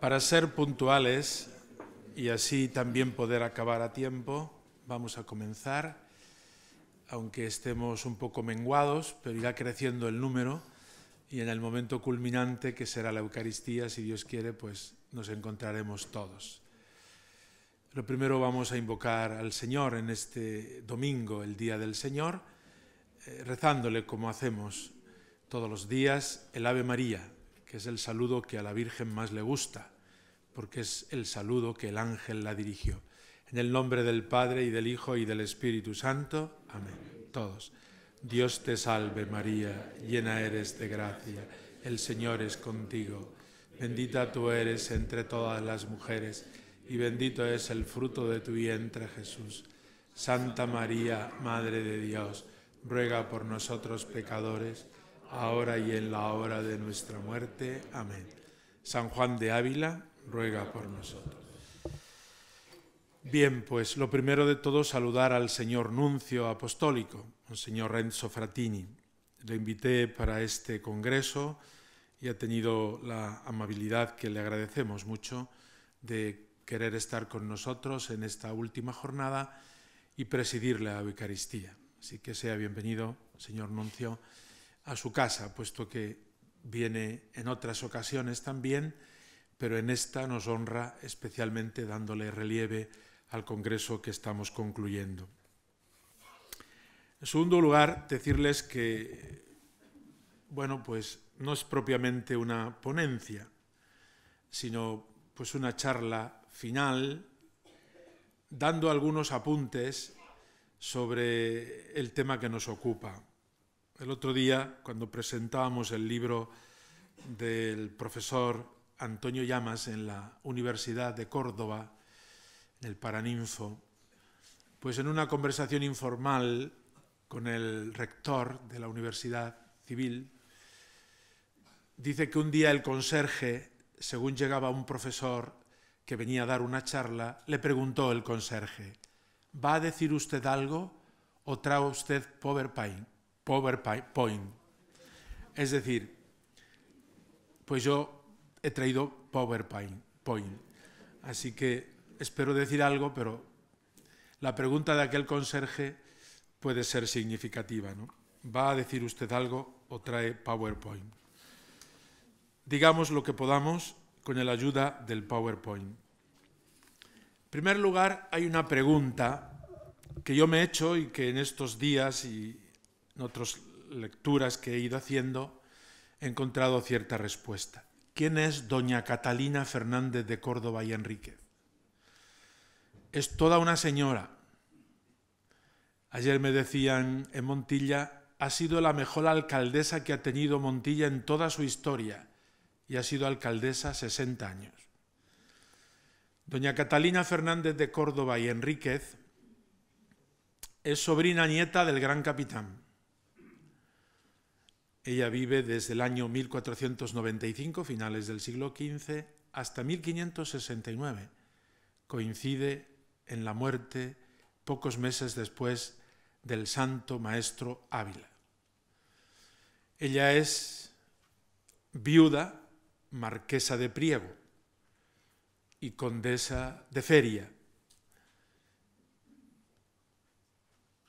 Para ser puntuales y así también poder acabar a tiempo, vamos a comenzar, aunque estemos un poco menguados, pero irá creciendo el número y en el momento culminante, que será la Eucaristía, si Dios quiere, pues nos encontraremos todos. Lo primero vamos a invocar al Señor en este domingo, el Día del Señor, rezándole como hacemos todos los días el Ave María, que es el saludo que a la Virgen más le gusta, porque es el saludo que el ángel la dirigió. En el nombre del Padre, y del Hijo, y del Espíritu Santo. Amén. Todos. Dios te salve María, llena eres de gracia, el Señor es contigo. Bendita tú eres entre todas las mujeres, y bendito es el fruto de tu vientre, Jesús. Santa María, Madre de Dios, ruega por nosotros pecadores, ahora y en la hora de nuestra muerte. Amén. San Juan de Ávila, ruega por nosotros. Bien, pues lo primero de todo, saludar al señor nuncio apostólico, Monseñor Renzo Frattini. Le invité para este congreso y ha tenido la amabilidad, que le agradecemos mucho, de querer estar con nosotros en esta última jornada y presidir la Eucaristía. Así que sea bienvenido, señor nuncio, a su casa, puesto que viene en otras ocasiones también, pero en esta nos honra especialmente dándole relieve al congreso que estamos concluyendo. En segundo lugar, decirles que, bueno, pues no es propiamente una ponencia, sino pues una charla final, dando algunos apuntes sobre el tema que nos ocupa. El otro día, cuando presentábamos el libro del profesor Antonio Llamas en la Universidad de Córdoba, en el Paraninfo, pues en una conversación informal con el rector de la Universidad Civil, dice que un día el conserje, según llegaba un profesor que venía a dar una charla, le preguntó el conserje: ¿va a decir usted algo o trae usted PowerPoint? Es decir, pues yo he traído PowerPoint. Así que espero decir algo, pero la pregunta de aquel conserje puede ser significativa, ¿no? ¿Va a decir usted algo o trae PowerPoint? Digamos lo que podamos con la ayuda del PowerPoint. En primer lugar, hay una pregunta que yo me he hecho y que en estos días y en otras lecturas que he ido haciendo he encontrado cierta respuesta. ¿Quién es doña Catalina Fernández de Córdoba y Enríquez? Es toda una señora. Ayer me decían en Montilla, ha sido la mejor alcaldesa que ha tenido Montilla en toda su historia, y ha sido alcaldesa 60 años. Doña Catalina Fernández de Córdoba y Enríquez es sobrina nieta del gran capitán. Ella vive desde el año 1495, finales del siglo XV, hasta 1569. Coincide en la muerte pocos meses después del santo maestro Ávila. Ella es viuda, marquesa de Priego y condesa de Feria.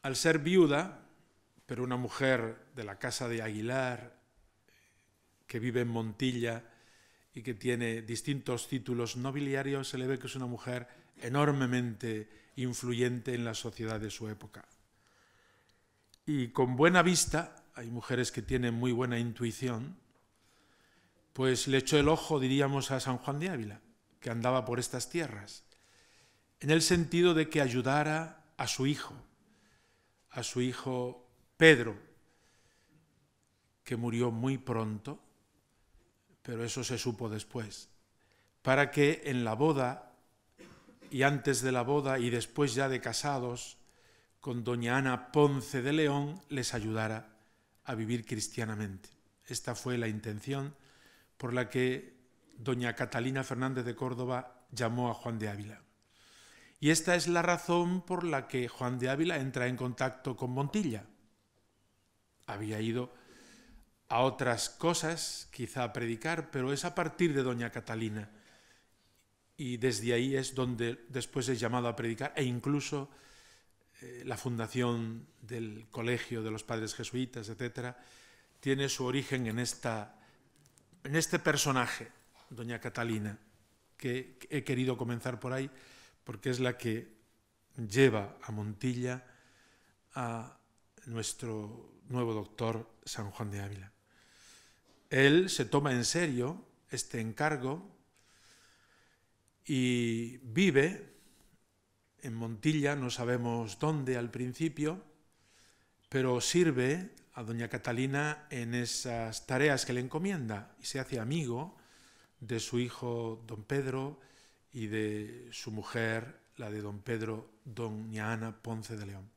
Al ser viuda, pero una mujer de la casa de Aguilar, que vive en Montilla y que tiene distintos títulos nobiliarios, se le ve que es una mujer enormemente influyente en la sociedad de su época. Y con buena vista, hay mujeres que tienen muy buena intuición, pues le echó el ojo, diríamos, a San Juan de Ávila, que andaba por estas tierras, en el sentido de que ayudara a su hijo Pedro, que murió muy pronto, pero eso se supo después, para que en la boda y antes de la boda y después ya de casados con doña Ana Ponce de León les ayudara a vivir cristianamente. Esta fue la intención por la que doña Catalina Fernández de Córdoba llamó a Juan de Ávila. Y esta es la razón por la que Juan de Ávila entra en contacto con Montilla. Había ido a otras cosas, quizá a predicar, pero es a partir de doña Catalina y desde ahí es donde después es llamado a predicar, e incluso la fundación del Colegio de los Padres Jesuitas, etc., tiene su origen en este personaje, doña Catalina, que he querido comenzar por ahí, porque es la que lleva a Montilla a nuestro nuevo doctor San Juan de Ávila. Él se toma en serio este encargo y vive en Montilla, no sabemos dónde al principio, pero sirve a doña Catalina en esas tareas que le encomienda y se hace amigo de su hijo don Pedro y de su mujer, la de don Pedro, doña Ana Ponce de León.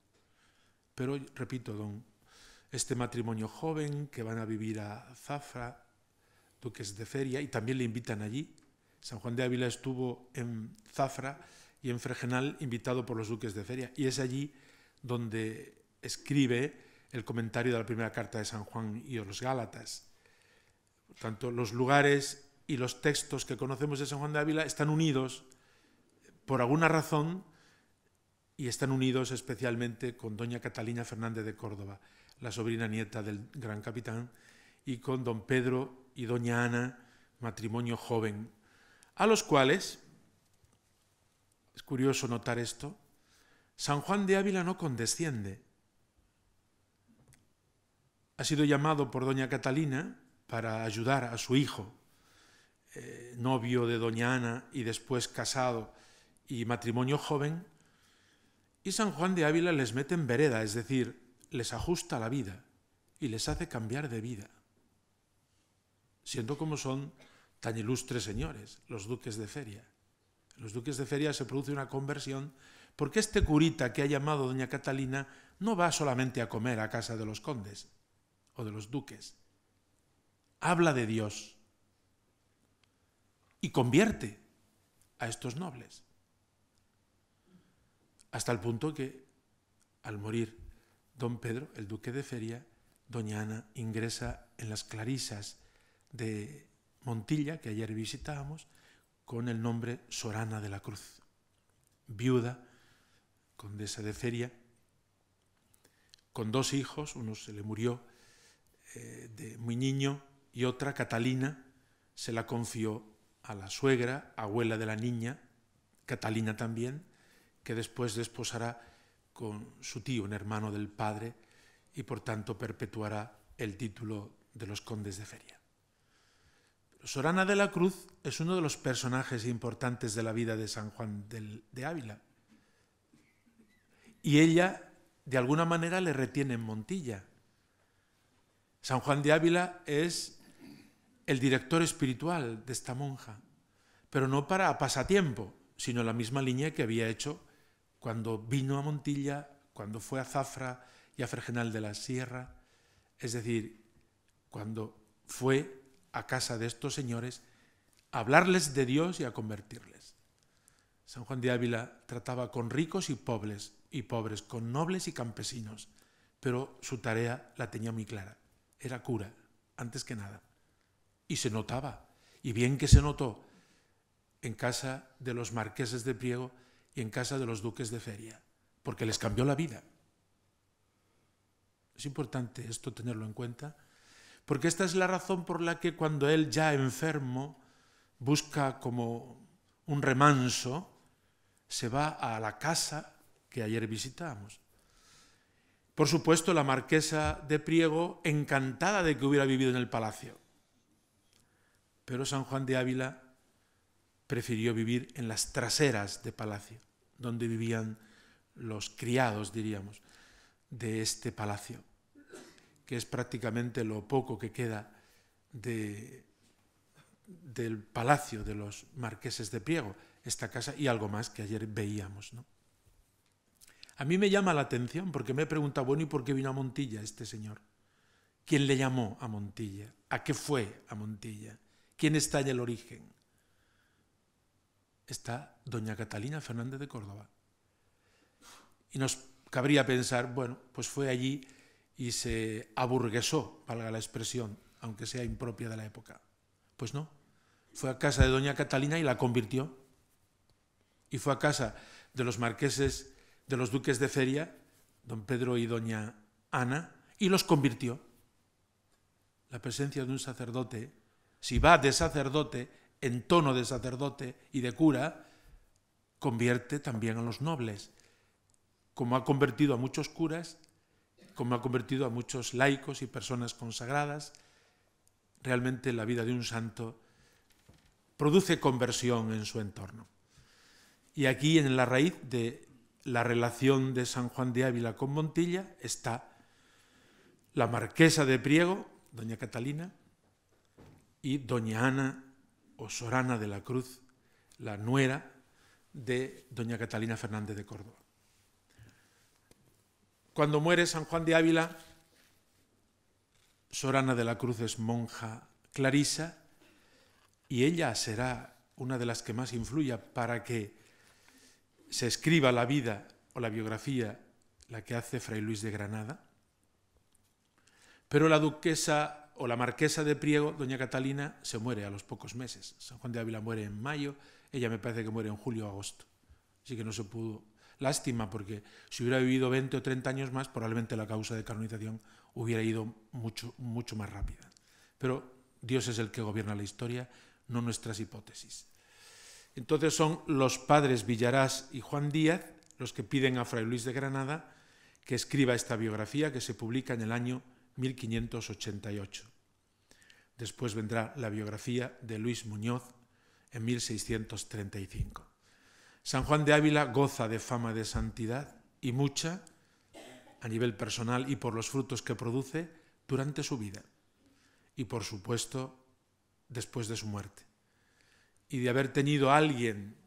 Pero, repito, este matrimonio joven que van a vivir a Zafra, duques de Feria, y también le invitan allí. San Juan de Ávila estuvo en Zafra y en Fregenal invitado por los duques de Feria, y es allí donde escribe el comentario de la primera carta de San Juan y a los Gálatas. Por tanto, los lugares y los textos que conocemos de San Juan de Ávila están unidos por alguna razón, y están unidos especialmente con doña Catalina Fernández de Córdoba, la sobrina nieta del gran capitán, y con don Pedro y doña Ana, matrimonio joven, a los cuales, es curioso notar esto, San Juan de Ávila no condesciende. Ha sido llamado por doña Catalina para ayudar a su hijo, novio de doña Ana y después casado y matrimonio joven, y San Juan de Ávila les mete en vereda, es decir, les ajusta la vida y les hace cambiar de vida, siendo como son tan ilustres señores, los duques de Feria. En los duques de Feria se produce una conversión porque este curita que ha llamado doña Catalina no va solamente a comer a casa de los condes o de los duques, habla de Dios y convierte a estos nobles. Hasta el punto que, al morir don Pedro, el duque de Feria, doña Ana ingresa en las Clarisas de Montilla, que ayer visitábamos, con el nombre Sorana de la Cruz, viuda, condesa de Feria, con dos hijos, uno se le murió de muy niño y otra, Catalina, se la confió a la suegra, abuela de la niña, Catalina también, que después desposará con su tío, un hermano del padre, y por tanto perpetuará el título de los condes de Feria. Sorana de la Cruz es uno de los personajes importantes de la vida de San Juan de Ávila. Y ella, de alguna manera, le retiene en Montilla. San Juan de Ávila es el director espiritual de esta monja, pero no para pasatiempo, sino la misma línea que había hecho cuando vino a Montilla, cuando fue a Zafra y a Fregenal de la Sierra, es decir, cuando fue a casa de estos señores a hablarles de Dios y a convertirles. San Juan de Ávila trataba con ricos y pobres, con nobles y campesinos, pero su tarea la tenía muy clara, era cura, antes que nada. Y se notaba, y bien que se notó, en casa de los marqueses de Priego y en casa de los duques de Feria, porque les cambió la vida. Es importante esto tenerlo en cuenta, porque esta es la razón por la que cuando él, ya enfermo, busca como un remanso, se va a la casa que ayer visitamos. Por supuesto, la marquesa de Priego, encantada de que hubiera vivido en el palacio, pero San Juan de Ávila prefirió vivir en las traseras de palacio, donde vivían los criados, diríamos, de este palacio, que es prácticamente lo poco que queda del palacio de los marqueses de Priego, esta casa y algo más que ayer veíamos, ¿no? A mí me llama la atención porque me he preguntado, bueno, ¿y por qué vino a Montilla este señor? ¿Quién le llamó a Montilla? ¿A qué fue a Montilla? ¿Quién está en el origen? Está doña Catalina Fernández de Córdoba. Y nos cabría pensar, bueno, pues fue allí y se aburguesó, valga la expresión, aunque sea impropia de la época. Pues no, fue a casa de doña Catalina y la convirtió. y fue a casa de los marqueses, de los duques de Feria, don Pedro y doña Ana, y los convirtió. La presencia de un sacerdote, si va de sacerdote, en tono de sacerdote y de cura, convierte también a los nobles, como ha convertido a muchos curas, como ha convertido a muchos laicos y personas consagradas. Realmente la vida de un santo produce conversión en su entorno. Y aquí, en la raíz de la relación de San Juan de Ávila con Montilla, está la marquesa de Priego, doña Catalina, y doña Ana o Sorana de la Cruz, la nuera de doña Catalina Fernández de Córdoba. Cuando muere San Juan de Ávila, Sorana de la Cruz es monja clarisa y ella será una de las que más influya para que se escriba la vida o la biografía, la que hace Fray Luis de Granada. Pero la duquesa o la marquesa de Priego, doña Catalina, se muere a los pocos meses. San Juan de Ávila muere en mayo, ella me parece que muere en julio o agosto. Así que no se pudo. Lástima, porque si hubiera vivido 20 o 30 años más, probablemente la causa de canonización hubiera ido mucho más rápida. Pero Dios es el que gobierna la historia, no nuestras hipótesis. Entonces son los padres Villarás y Juan Díaz los que piden a Fray Luis de Granada que escriba esta biografía que se publica en el año 1588. Después vendrá la biografía de Luis Muñoz en 1635. San Juan de Ávila goza de fama de santidad y mucha a nivel personal y por los frutos que produce durante su vida y por supuesto después de su muerte. Y de haber tenido a alguien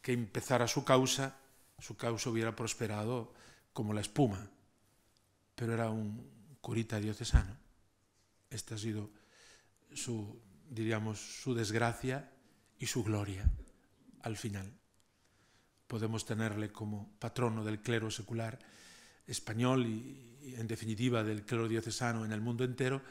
que empezara su causa hubiera prosperado como la espuma, pero era un curita diocesano. Esta ha sido su desgracia y su gloria al final. Podemos tenerle como patrono del clero secular español y en definitiva del clero diocesano en el mundo entero,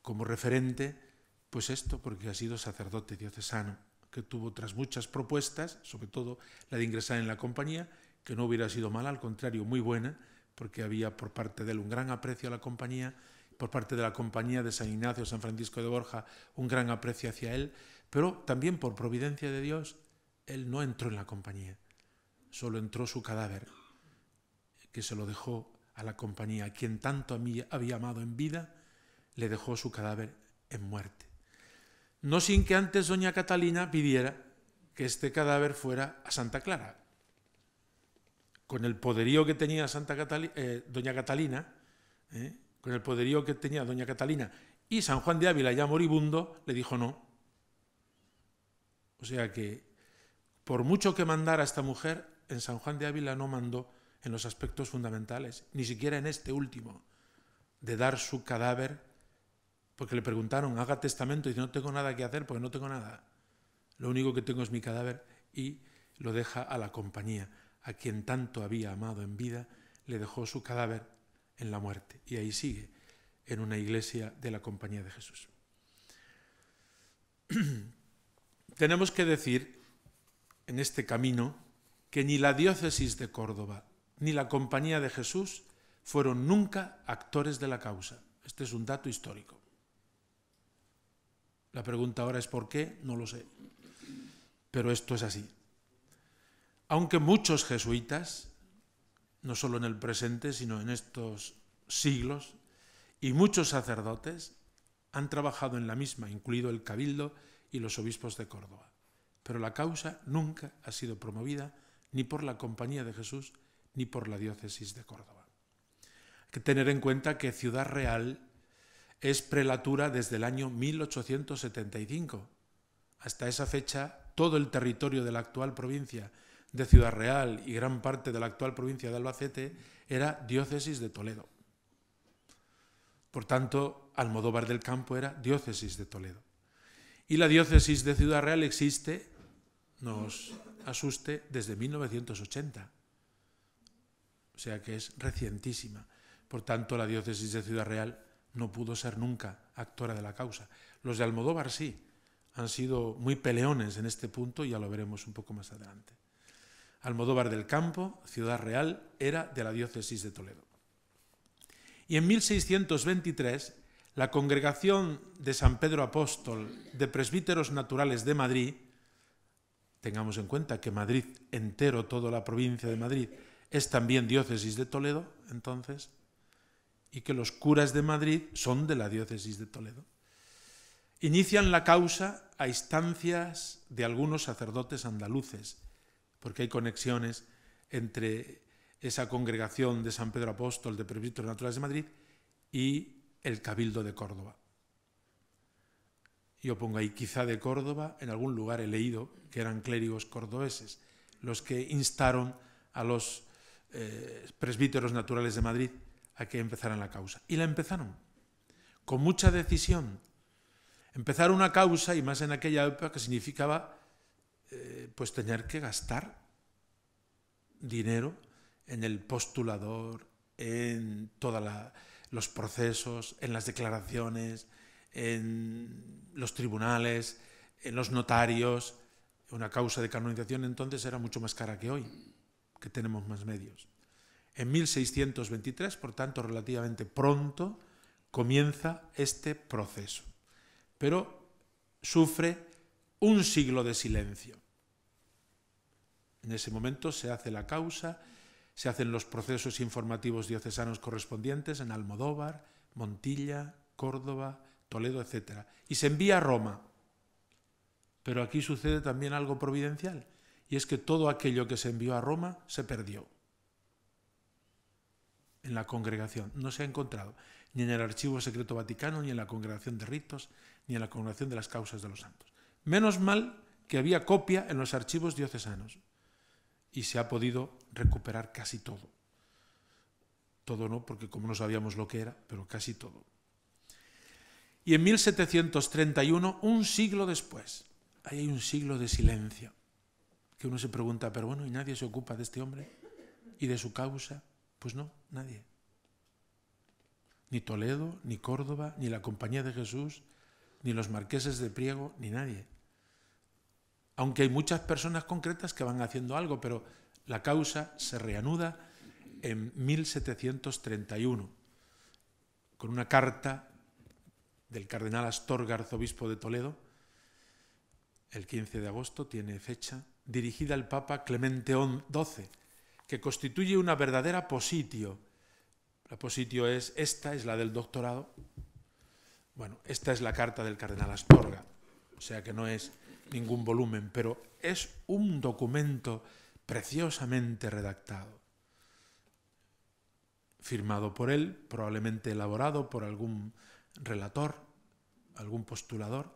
como referente, pues esto, porque ha sido sacerdote diocesano, que tuvo otras muchas propuestas, sobre todo la de ingresar en la compañía, que no hubiera sido mala, al contrario, muy buena, porque había por parte de él un gran aprecio a la compañía, por parte de la compañía de San Ignacio, San Francisco de Borja, un gran aprecio hacia él, pero también por providencia de Dios, él no entró en la compañía, solo entró su cadáver, que se lo dejó a la compañía. A quien tanto había amado en vida, le dejó su cadáver en muerte. No sin que antes doña Catalina pidiera que este cadáver fuera a Santa Clara. Con el poderío que tenía doña Catalina, con el poderío que tenía doña Catalina y San Juan de Ávila ya moribundo, le dijo no. O sea que, por mucho que mandara esta mujer, en San Juan de Ávila no mandó en los aspectos fundamentales, ni siquiera en este último, de dar su cadáver, porque le preguntaron, haga testamento, y dice, no tengo nada que hacer porque no tengo nada. Lo único que tengo es mi cadáver, y lo deja a la compañía. A quien tanto había amado en vida, le dejó su cadáver en la muerte. Y ahí sigue, en una iglesia de la Compañía de Jesús. Tenemos que decir, en este camino, que ni la diócesis de Córdoba ni la Compañía de Jesús fueron nunca actores de la causa. Este es un dato histórico. La pregunta ahora es ¿por qué? No lo sé. Pero esto es así. Aunque muchos jesuitas, no solo en el presente, sino en estos siglos, y muchos sacerdotes han trabajado en la misma, incluido el Cabildo y los obispos de Córdoba. Pero la causa nunca ha sido promovida ni por la Compañía de Jesús ni por la diócesis de Córdoba. Hay que tener en cuenta que Ciudad Real es prelatura desde el año 1875. Hasta esa fecha, todo el territorio de la actual provincia de Ciudad Real y gran parte de la actual provincia de Albacete era diócesis de Toledo. Por tanto, Almodóvar del Campo era diócesis de Toledo. Y la diócesis de Ciudad Real existe, nos asuste, desde 1980. O sea que es recientísima. Por tanto, la diócesis de Ciudad Real no pudo ser nunca actora de la causa. Los de Almodóvar sí. han sido muy peleones en este punto, ya lo veremos un poco más adelante. Almodóvar del Campo, Ciudad Real, era de la diócesis de Toledo. Y en 1623, la Congregación de San Pedro Apóstol de Presbíteros Naturales de Madrid, tengamos en cuenta que Madrid entero, toda la provincia de Madrid, es también diócesis de Toledo, entonces, y que los curas de Madrid son de la diócesis de Toledo. Inician la causa a instancias de algunos sacerdotes andaluces, porque hay conexiones entre esa congregación de San Pedro Apóstol de Presbíteros Naturales de Madrid y el Cabildo de Córdoba. Yo pongo ahí quizá de Córdoba, en algún lugar he leído que eran clérigos cordobeses los que instaron a los presbíteros naturales de Madrid a que empezaran la causa. Y la empezaron, con mucha decisión. Empezar una causa, y más en aquella época, que significaba pues tener que gastar dinero en el postulador, en todos los procesos, en las declaraciones, en los tribunales, en los notarios. Una causa de canonización entonces era mucho más cara que hoy, que tenemos más medios. En 1623, por tanto, relativamente pronto, comienza este proceso. Pero sufre un siglo de silencio. En ese momento se hace la causa, se hacen los procesos informativos diocesanos correspondientes en Almodóvar, Montilla, Córdoba, Toledo, etc. Y se envía a Roma. Pero aquí sucede también algo providencial, y es que todo aquello que se envió a Roma se perdió en la congregación. No se ha encontrado ni en el Archivo Secreto Vaticano, ni en la Congregación de Ritos, ni en la Congregación de las Causas de los Santos. Menos mal que había copia en los archivos diocesanos y se ha podido recuperar casi todo. Todo no, porque como no sabíamos lo que era, pero casi todo. Y en 1731, un siglo después, ahí hay un siglo de silencio, que uno se pregunta, pero bueno, ¿y nadie se ocupa de este hombre y de su causa? Pues no, nadie. Ni Toledo, ni Córdoba, ni la Compañía de Jesús, ni los marqueses de Priego, ni nadie. Aunque hay muchas personas concretas que van haciendo algo, pero la causa se reanuda en 1731, con una carta del cardenal Astorga, arzobispo de Toledo, el 15 de agosto, tiene fecha, dirigida al Papa Clemente XII, que constituye una verdadera positio. La positio esta es la del doctorado. Bueno, esta es la carta del cardenal Astorga, o sea que no es ningún volumen, pero es un documento preciosamente redactado, firmado por él, probablemente elaborado por algún relator, algún postulador,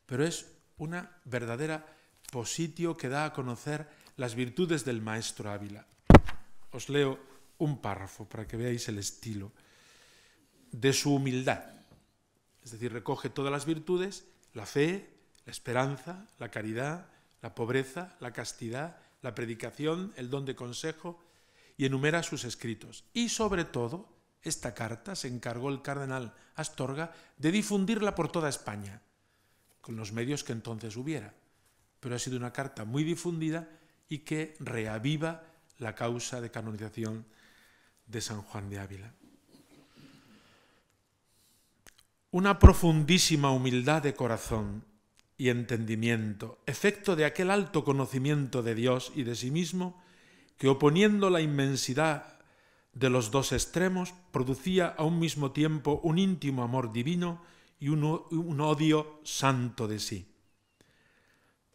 pero es una verdadera positio que da a conocer las virtudes del maestro Ávila. Os leo un párrafo para que veáis el estilo de su humildad. Es decir, recoge todas las virtudes, la fe, la esperanza, la caridad, la pobreza, la castidad, la predicación, el don de consejo, y enumera sus escritos. Y sobre todo, esta carta se encargó el cardenal Astorga de difundirla por toda España, con los medios que entonces hubiera. Pero ha sido una carta muy difundida y que reaviva la causa de canonización de San Juan de Ávila. Una profundísima humildad de corazón y entendimiento, efecto de aquel alto conocimiento de Dios y de sí mismo, que oponiendo la inmensidad de los dos extremos, producía a un mismo tiempo un íntimo amor divino y un odio santo de sí.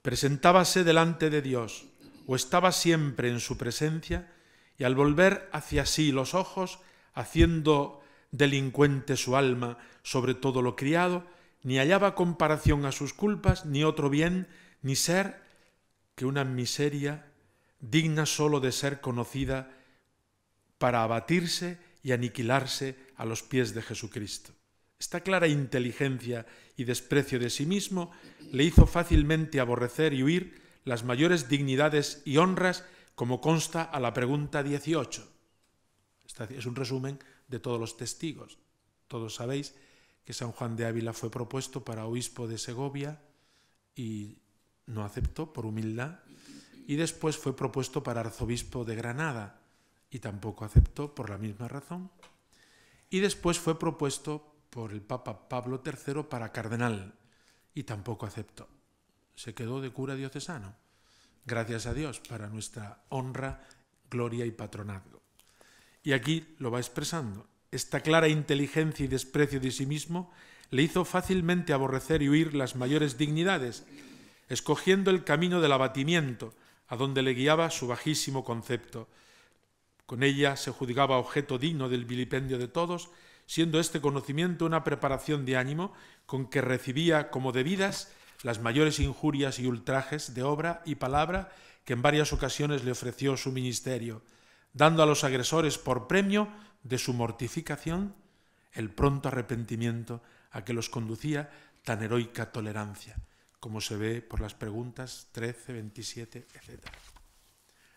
Presentábase delante de Dios, o estaba siempre en su presencia, y al volver hacia sí los ojos, haciendo delincuente su alma sobre todo lo criado, ni hallaba comparación a sus culpas, ni otro bien, ni ser que una miseria digna sólo de ser conocida para abatirse y aniquilarse a los pies de Jesucristo. Esta clara inteligencia y desprecio de sí mismo le hizo fácilmente aborrecer y huir las mayores dignidades y honras, como consta a la pregunta 18. Este es un resumen de todos los testigos. Todos sabéis que San Juan de Ávila fue propuesto para obispo de Segovia y no aceptó por humildad, y después fue propuesto para arzobispo de Granada y tampoco aceptó por la misma razón, y después fue propuesto por el Papa Pablo III para cardenal y tampoco aceptó. Se quedó de cura diocesano, gracias a Dios, para nuestra honra, gloria y patronazgo. Y aquí lo va expresando. Esta clara inteligencia y desprecio de sí mismo le hizo fácilmente aborrecer y huir las mayores dignidades, escogiendo el camino del abatimiento, a donde le guiaba su bajísimo concepto. Con ella se juzgaba objeto digno del vilipendio de todos, siendo este conocimiento una preparación de ánimo con que recibía como debidas las mayores injurias y ultrajes de obra y palabra que en varias ocasiones le ofreció su ministerio, dando a los agresores por premio de su mortificación el pronto arrepentimiento a que los conducía tan heroica tolerancia, como se ve por las preguntas 13, 27, etc.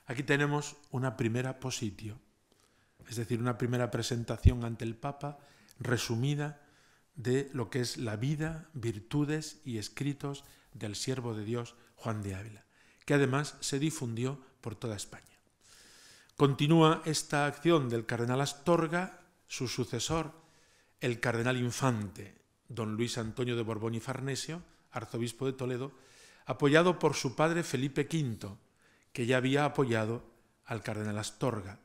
Aquí tenemos una primera positio, es decir, una primera presentación ante el Papa resumida de lo que es la vida, virtudes y escritos del siervo de Dios Juan de Ávila, que además se difundió por toda España. Continúa esta acción del cardenal Astorga, su sucesor, el cardenal infante, don Luis Antonio de Borbón y Farnesio, arzobispo de Toledo, apoyado por su padre Felipe V, que ya había apoyado al cardenal Astorga,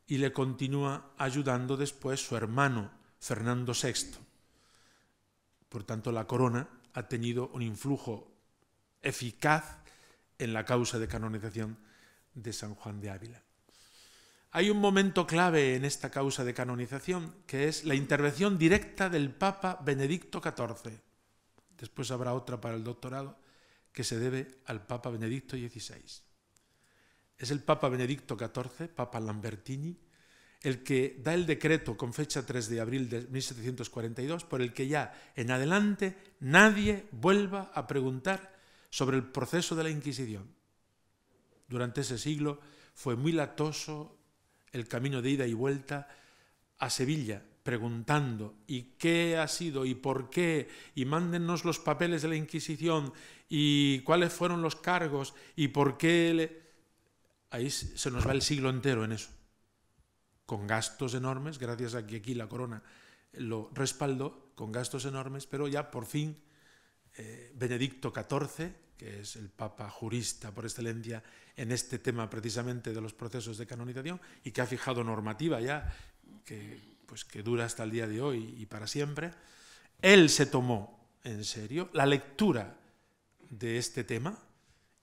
y le continúa ayudando después su hermano Fernando VI. Por tanto, la corona ha tenido un influjo eficaz en la causa de canonización de San Juan de Ávila. Hay un momento clave en esta causa de canonización, que es la intervención directa del Papa Benedicto XIV. Después habrá otra para el doctorado, que se debe al Papa Benedicto XVI. Es el Papa Benedicto XIV, Papa Lambertini, el que da el decreto con fecha 3 de abril de 1742, por el que ya en adelante nadie vuelva a preguntar sobre el proceso de la Inquisición. Durante ese siglo fue muy latoso el camino de ida y vuelta a Sevilla, preguntando ¿y qué ha sido? ¿Y por qué? ¿Y mándennos los papeles de la Inquisición? ¿Y cuáles fueron los cargos? ¿Y por qué? Ahí se nos va el siglo entero en eso, con gastos enormes, gracias a que aquí la corona lo respaldó, con gastos enormes, pero ya por fin Benedicto XIV, que es el papa jurista por excelencia en este tema precisamente de los procesos de canonización y que ha fijado normativa ya que dura hasta el día de hoy y para siempre, él se tomó en serio la lectura de este tema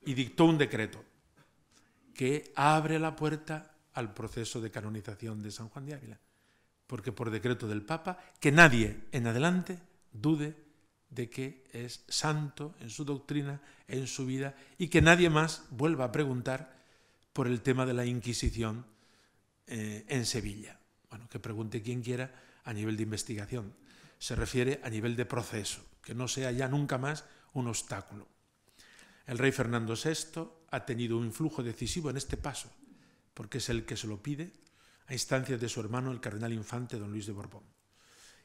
y dictó un decreto que abre la puerta al proceso de canonización de San Juan de Ávila, porque por decreto del Papa, que nadie en adelante dude de que es santo en su doctrina, en su vida, y que nadie más vuelva a preguntar por el tema de la Inquisición en Sevilla. Bueno, que pregunte quien quiera a nivel de investigación. Se refiere a nivel de proceso, que no sea ya nunca más un obstáculo. El rey Fernando VI ha tenido un influjo decisivo en este paso, porque es el que se lo pide a instancias de su hermano, el cardenal infante don Luis de Borbón.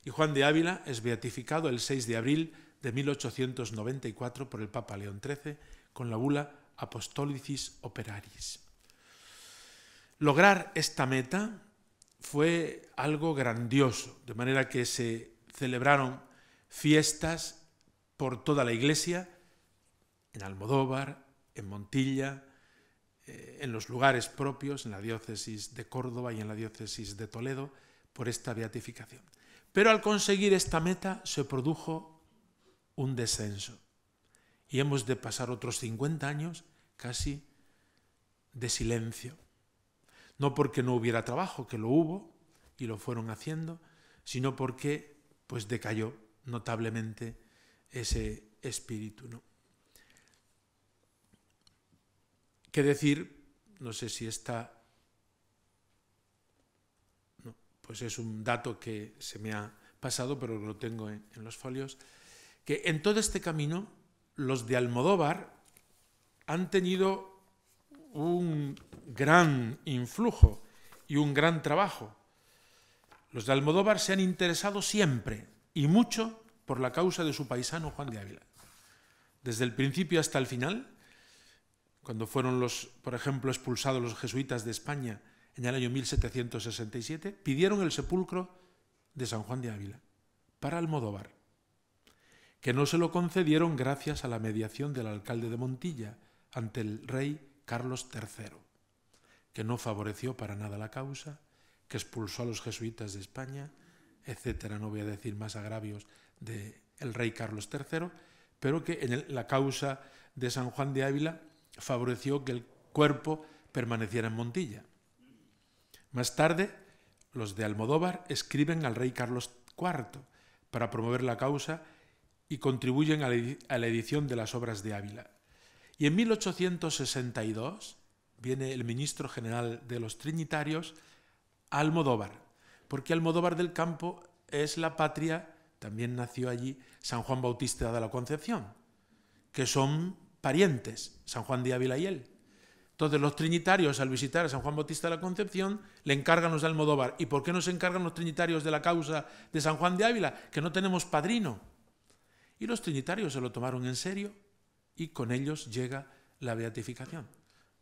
Y Juan de Ávila es beatificado el 6 de abril de 1894 por el Papa León XIII con la bula Apostolicis Operaris. Lograr esta meta fue algo grandioso, de manera que se celebraron fiestas por toda la Iglesia, en Almodóvar, en Montilla, en los lugares propios, en la diócesis de Córdoba y en la diócesis de Toledo, por esta beatificación. Pero al conseguir esta meta se produjo un descenso y hemos de pasar otros 50 años casi de silencio. No porque no hubiera trabajo, que lo hubo y lo fueron haciendo, sino porque decayó notablemente ese espíritu, ¿no? ¿Qué decir? No sé si está... No, pues es un dato que se me ha pasado, pero lo tengo en los folios, que en todo este camino los de Almodóvar han tenido un gran influjo y un gran trabajo. Los de Almodóvar se han interesado siempre y mucho por la causa de su paisano Juan de Ávila. desde el principio hasta el final, cuando fueron, por ejemplo, expulsados los jesuitas de España en el año 1767, pidieron el sepulcro de San Juan de Ávila para Almodóvar, que no se lo concedieron gracias a la mediación del alcalde de Montilla ante el rey Carlos III, que no favoreció para nada la causa, que expulsó a los jesuitas de España, etcétera. No voy a decir más agravios del rey Carlos III, pero que en la causa de San Juan de Ávila favoreció que el cuerpo permaneciera en Montilla. Más tarde, los de Almodóvar escriben al rey Carlos IV para promover la causa y contribuyen a la edición de las obras de Ávila. Y en 1862 viene el ministro general de los Trinitarios a Almodóvar, porque Almodóvar del Campo es la patria, también nació allí San Juan Bautista de la Concepción, que son parientes, San Juan de Ávila y él. Entonces los trinitarios, al visitar a San Juan Bautista de la Concepción, le encargan los de Almodóvar. ¿Y por qué no se encargan los trinitarios de la causa de San Juan de Ávila? Que no tenemos padrino. Y los trinitarios se lo tomaron en serio y con ellos llega la beatificación.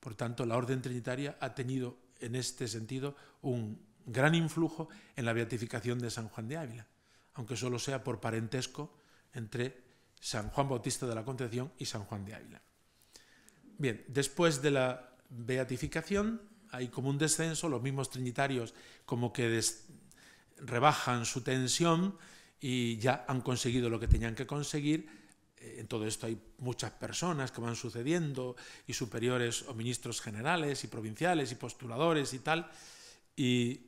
Por tanto, la orden trinitaria ha tenido en este sentido un gran influjo en la beatificación de San Juan de Ávila, aunque solo sea por parentesco entre San Juan Bautista de la Concepción y San Juan de Ávila. Bien, después de la beatificación hay como un descenso, los mismos trinitarios como que rebajan su tensión y ya han conseguido lo que tenían que conseguir. En todo esto hay muchas personas que van sucediendo, y superiores o ministros generales y provinciales y postuladores y tal, y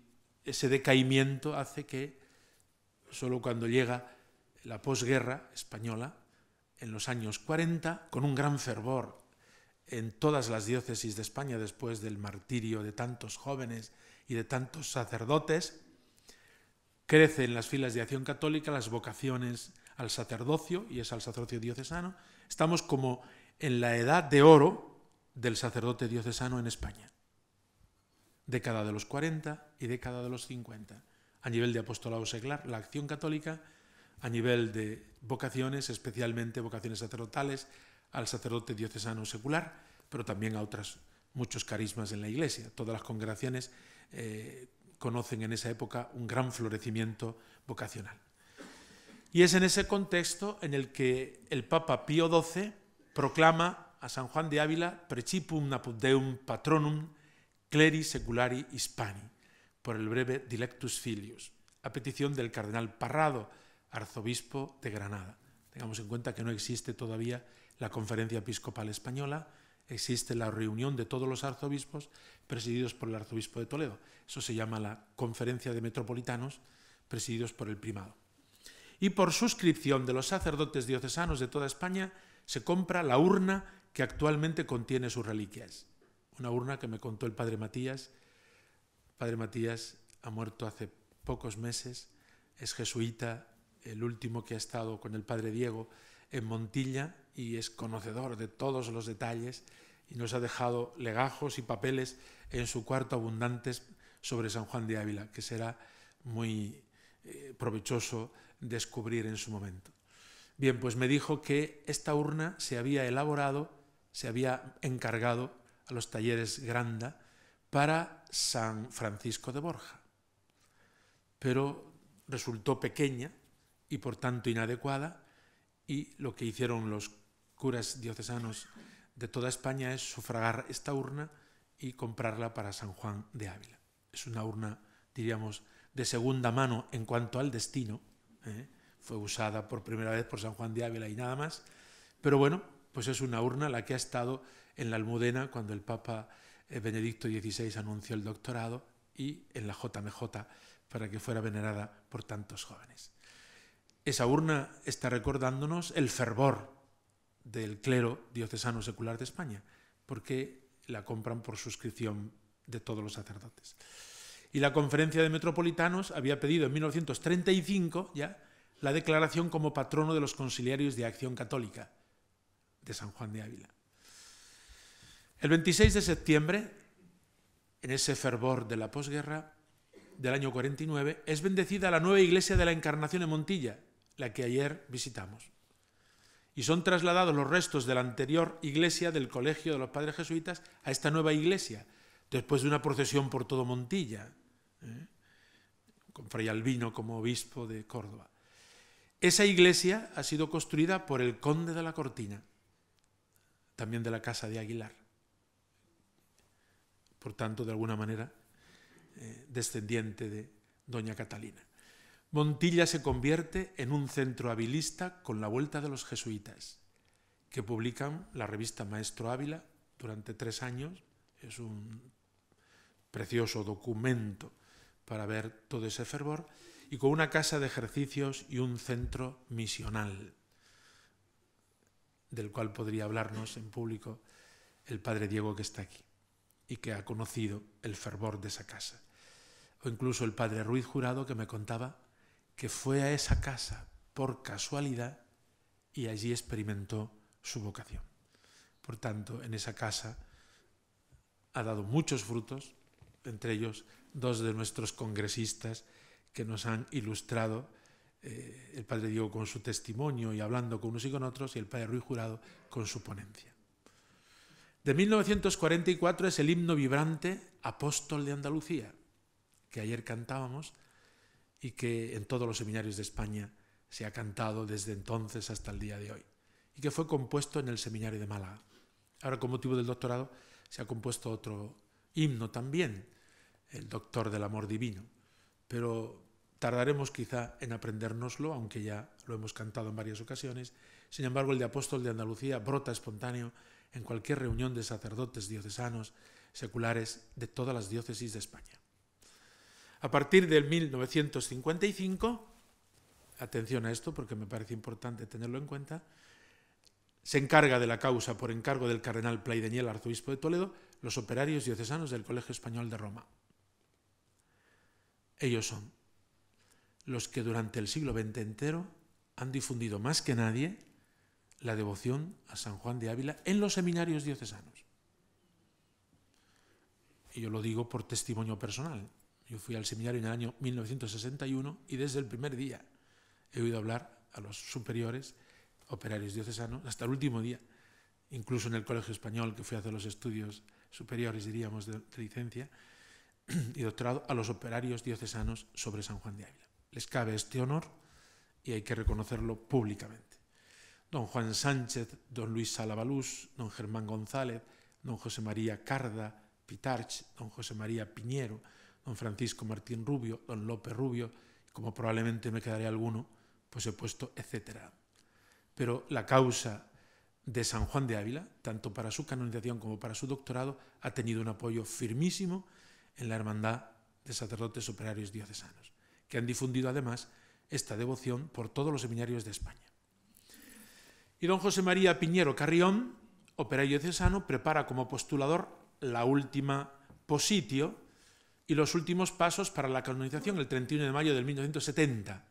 ese decaimiento hace que solo cuando llega la posguerra española, en los años 40, con un gran fervor en todas las diócesis de España después del martirio de tantos jóvenes y de tantos sacerdotes, crece en las filas de Acción Católica las vocaciones al sacerdocio, y es al sacerdocio diocesano. Estamos como en la edad de oro del sacerdote diocesano en España. Década de los 40 y década de los 50. A nivel de apostolado seglar, la Acción Católica, a nivel de vocaciones, especialmente vocaciones sacerdotales, al sacerdote diocesano secular, pero también a muchos carismas en la Iglesia. Todas las congregaciones conocen en esa época un gran florecimiento vocacional. Y es en ese contexto en el que el Papa Pío XII proclama a San Juan de Ávila Principum apud Deum Patronum Cleri Seculari Hispani, por el breve Dilectus Filius, a petición del cardenal Parrado, arzobispo de Granada. Tengamos en cuenta que no existe todavía la Conferencia Episcopal Española, existe la reunión de todos los arzobispos presididos por el arzobispo de Toledo. Eso se llama la Conferencia de Metropolitanos, presididos por el primado. Y por suscripción de los sacerdotes diocesanos de toda España se compra la urna que actualmente contiene sus reliquias. Una urna que me contó el padre Matías. Padre Matías ha muerto hace pocos meses, es jesuita, el último que ha estado con el padre Diego en Montilla, y es conocedor de todos los detalles, y nos ha dejado legajos y papeles en su cuarto abundantes sobre San Juan de Ávila, que será muy provechoso descubrir en su momento. Bien, pues me dijo que esta urna se había elaborado, se había encargado a los talleres Granda para San Francisco de Borja, pero resultó pequeña y por tanto inadecuada, y lo que hicieron los curas diocesanos de toda España es sufragar esta urna y comprarla para San Juan de Ávila. Es una urna, diríamos, de segunda mano en cuanto al destino, fue usada por primera vez por San Juan de Ávila y nada más, pero bueno, pues es una urna la que ha estado en la Almudena cuando el Papa Benedicto XVI anunció el doctorado, y en la JMJ para que fuera venerada por tantos jóvenes. Esa urna está recordándonos el fervor del clero diocesano secular de España, porque la compran por suscripción de todos los sacerdotes. Y la Conferencia de Metropolitanos había pedido en 1935 ya la declaración como patrono de los conciliarios de Acción Católica de San Juan de Ávila. El 26 de septiembre, en ese fervor de la posguerra del año 49, es bendecida la nueva iglesia de la Encarnación en Montilla, la que ayer visitamos. y son trasladados los restos de la anterior iglesia del Colegio de los Padres Jesuitas a esta nueva iglesia, después de una procesión por todo Montilla, con Fray Albino como obispo de Córdoba. Esa iglesia ha sido construida por el conde de la Cortina, también de la casa de Aguilar, por tanto, de alguna manera, descendiente de doña Catalina. Montilla se convierte en un centro habilista con la vuelta de los jesuitas, que publican la revista Maestro Ávila durante 3 años. Es un precioso documento para ver todo ese fervor, y con una casa de ejercicios y un centro misional, del cual podría hablarnos en público el padre Diego, que está aquí y que ha conocido el fervor de esa casa. O incluso el padre Ruiz Jurado, que me contaba que fue a esa casa por casualidad y allí experimentó su vocación. Por tanto, en esa casa ha dado muchos frutos, entre ellos 2 de nuestros congresistas que nos han ilustrado, el padre Diego con su testimonio y hablando con unos y con otros, y el padre Ruiz Jurado con su ponencia. De 1944 es el himno vibrante Apóstol de Andalucía, que ayer cantábamos y que en todos los seminarios de España se ha cantado desde entonces hasta el día de hoy, y que fue compuesto en el seminario de Málaga. Ahora, con motivo del doctorado, se ha compuesto otro himno también, el Doctor del Amor Divino, pero tardaremos quizá en aprendérnoslo, aunque ya lo hemos cantado en varias ocasiones. Sin embargo, el de Apóstol de Andalucía brota espontáneo en cualquier reunión de sacerdotes diocesanos seculares de todas las diócesis de España. A partir del 1955, atención a esto porque me parece importante tenerlo en cuenta, se encarga de la causa, por encargo del cardenal Plaideñel, arzobispo de Toledo, los operarios diocesanos del Colegio Español de Roma. Ellos son los que durante el siglo XX entero han difundido más que nadie la devoción a San Juan de Ávila en los seminarios diocesanos. Y yo lo digo por testimonio personal. Yo fui al seminario en el año 1961 y desde el primer día he oído hablar a los superiores, operarios diocesanos, hasta el último día, incluso en el Colegio Español, que fui a hacer los estudios superiores, diríamos, de licencia y doctorado, a los operarios diocesanos sobre San Juan de Ávila. Les cabe este honor y hay que reconocerlo públicamente. Don Juan Sánchez, don Luis Salabalús, don Germán González, don José María Carda Pitarch, don José María Piñero, don Francisco Martín Rubio, don López Rubio, como probablemente me quedaré alguno, pues he puesto etcétera. Pero la causa de San Juan de Ávila, tanto para su canonización como para su doctorado, ha tenido un apoyo firmísimo en la Hermandad de Sacerdotes Operarios Diocesanos, que han difundido además esta devoción por todos los seminarios de España. Y don José María Piñero Carrión, operario diocesano, prepara como postulador la última positio y los últimos pasos para la canonización el 31 de mayo de 1970,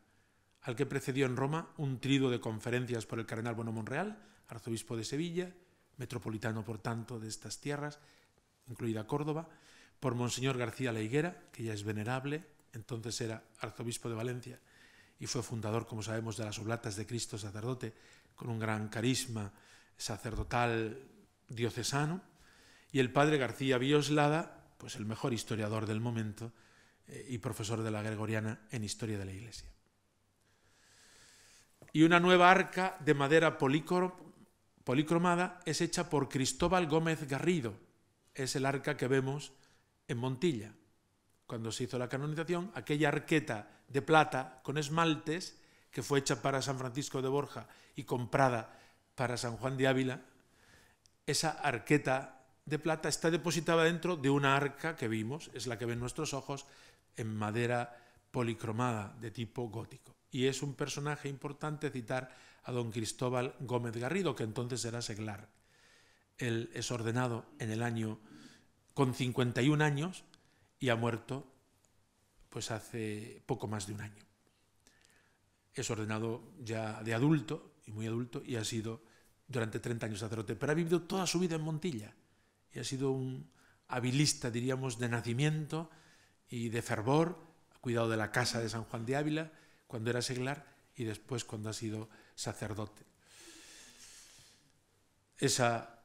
al que precedió en Roma un tríodo de conferencias por el cardenal Bueno Monreal, arzobispo de Sevilla, metropolitano por tanto de estas tierras, incluida Córdoba, por Monseñor García La Higuera, que ya es venerable, entonces era arzobispo de Valencia y fue fundador, como sabemos, de las Oblatas de Cristo Sacerdote, con un gran carisma sacerdotal diocesano, y el padre García Villoslada, pues el mejor historiador del momento y profesor de la Gregoriana en Historia de la Iglesia. Y una nueva arca de madera policromada es hecha por Cristóbal Gómez Garrido. Es el arca que vemos en Montilla. Cuando se hizo la canonización, aquella arqueta de plata con esmaltes que fue hecha para San Francisco de Borja y comprada para San Juan de Ávila, esa arqueta de plata está depositada dentro de una arca que vimos, es la que ven nuestros ojos, en madera policromada de tipo gótico. Y es un personaje importante citar a don Cristóbal Gómez Garrido, que entonces era seglar. Él es ordenado en el año con 51 años y ha muerto pues hace poco más de un año. Es ordenado ya de adulto, y muy adulto, y ha sido durante 30 años sacerdote, pero ha vivido toda su vida en Montilla y ha sido un habilista, diríamos, de nacimiento y de fervor, ha cuidado de la casa de San Juan de Ávila cuando era seglar y después cuando ha sido sacerdote. esa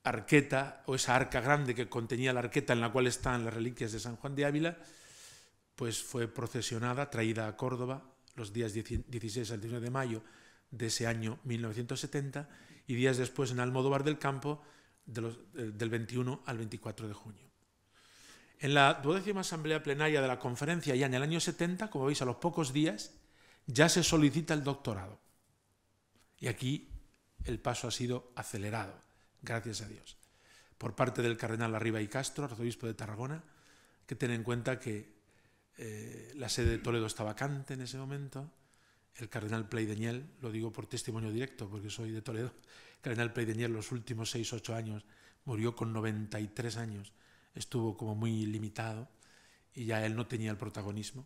arqueta o esa arca grande que contenía la arqueta en la cual están las reliquias de San Juan de Ávila, pues fue procesionada, traída a Córdoba los días 16 al 19 de mayo de ese año 1970 y días después en Almodóvar del Campo del 21 al 24 de junio. En la 12ª Asamblea Plenaria de la Conferencia, ya en el año 70, como veis, a los pocos días, ya se solicita el doctorado. Y aquí el paso ha sido acelerado, gracias a Dios, por parte del cardenal Arriba y Castro, arzobispo de Tarragona, que ten en cuenta que la sede de Toledo está vacante en ese momento. El cardenal Pleideñel, lo digo por testimonio directo porque soy de Toledo, el cardenal Pleideñel los últimos 6-8 años murió con 93 años, estuvo como muy limitado y ya él no tenía el protagonismo.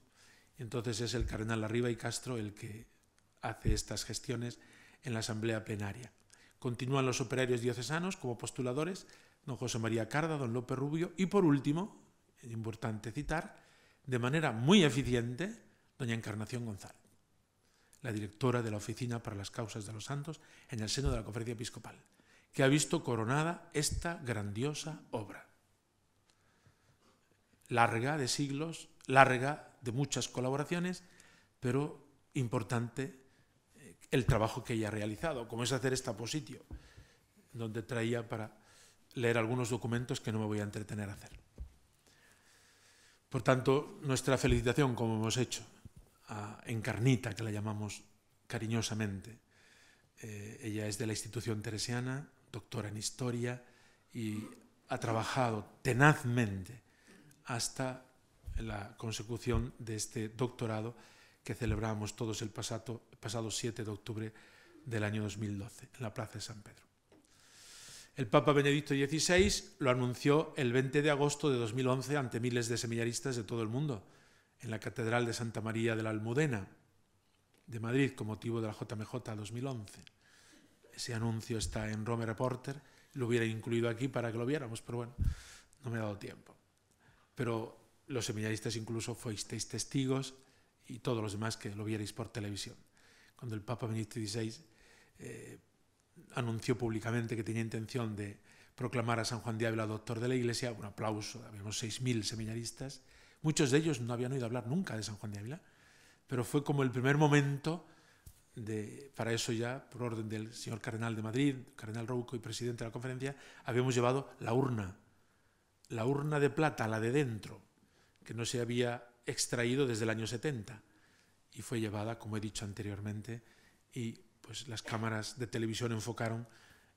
Y entonces es el cardenal Arriba y Castro el que hace estas gestiones en la asamblea plenaria. Continúan los operarios diocesanos como postuladores, don José María Carda, don López Rubio y por último, es importante citar, de manera muy eficiente, doña Encarnación González, la directora de la Oficina para las Causas de los Santos en el seno de la Conferencia Episcopal, que ha visto coronada esta grandiosa obra. Larga de siglos, larga de muchas colaboraciones, pero importante el trabajo que ella ha realizado, como es hacer esta positio, donde traía para leer algunos documentos que no me voy a entretener a hacer. Por tanto, nuestra felicitación, como hemos hecho, a Encarnita, que la llamamos cariñosamente. Ella es de la institución teresiana, doctora en historia, y ha trabajado tenazmente hasta la consecución de este doctorado que celebramos todos el pasado 7 de octubre del año 2012 en la Plaza de San Pedro. El Papa Benedicto XVI lo anunció el 20 de agosto de 2011 ante miles de seminaristas de todo el mundo en la Catedral de Santa María de la Almudena de Madrid con motivo de la JMJ 2011. Ese anuncio está en Rome Reporter, lo hubiera incluido aquí para que lo viéramos, pero bueno, no me ha dado tiempo. Pero los seminaristas incluso fuisteis testigos y todos los demás que lo vierais por televisión. Cuando el Papa Benedicto XVI anunció públicamente que tenía intención de proclamar a San Juan de Ávila doctor de la Iglesia, un aplauso, habíamos 6.000 seminaristas, muchos de ellos no habían oído hablar nunca de San Juan de Ávila, pero fue como el primer momento para eso ya, por orden del señor cardenal de Madrid, cardenal Rouco y presidente de la conferencia, habíamos llevado la urna de plata, la de dentro, que no se había extraído desde el año 70 y fue llevada, como he dicho anteriormente, y pues las cámaras de televisión enfocaron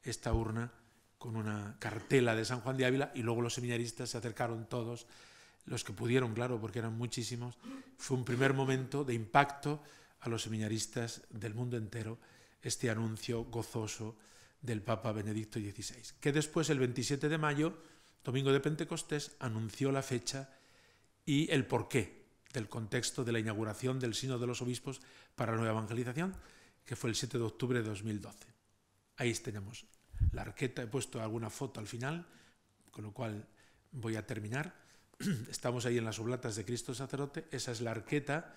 esta urna con una cartela de San Juan de Ávila y luego los seminaristas se acercaron todos, los que pudieron, claro, porque eran muchísimos. Fue un primer momento de impacto a los seminaristas del mundo entero este anuncio gozoso del Papa Benedicto XVI, que después, el 27 de mayo, domingo de Pentecostés, anunció la fecha y el porqué del contexto de la inauguración del Sínodo de los Obispos para la Nueva Evangelización, que fue el 7 de octubre de 2012. Ahí tenemos la arqueta, he puesto alguna foto al final, con lo cual voy a terminar. Estamos ahí en las oblatas de Cristo Sacerdote, esa es la arqueta,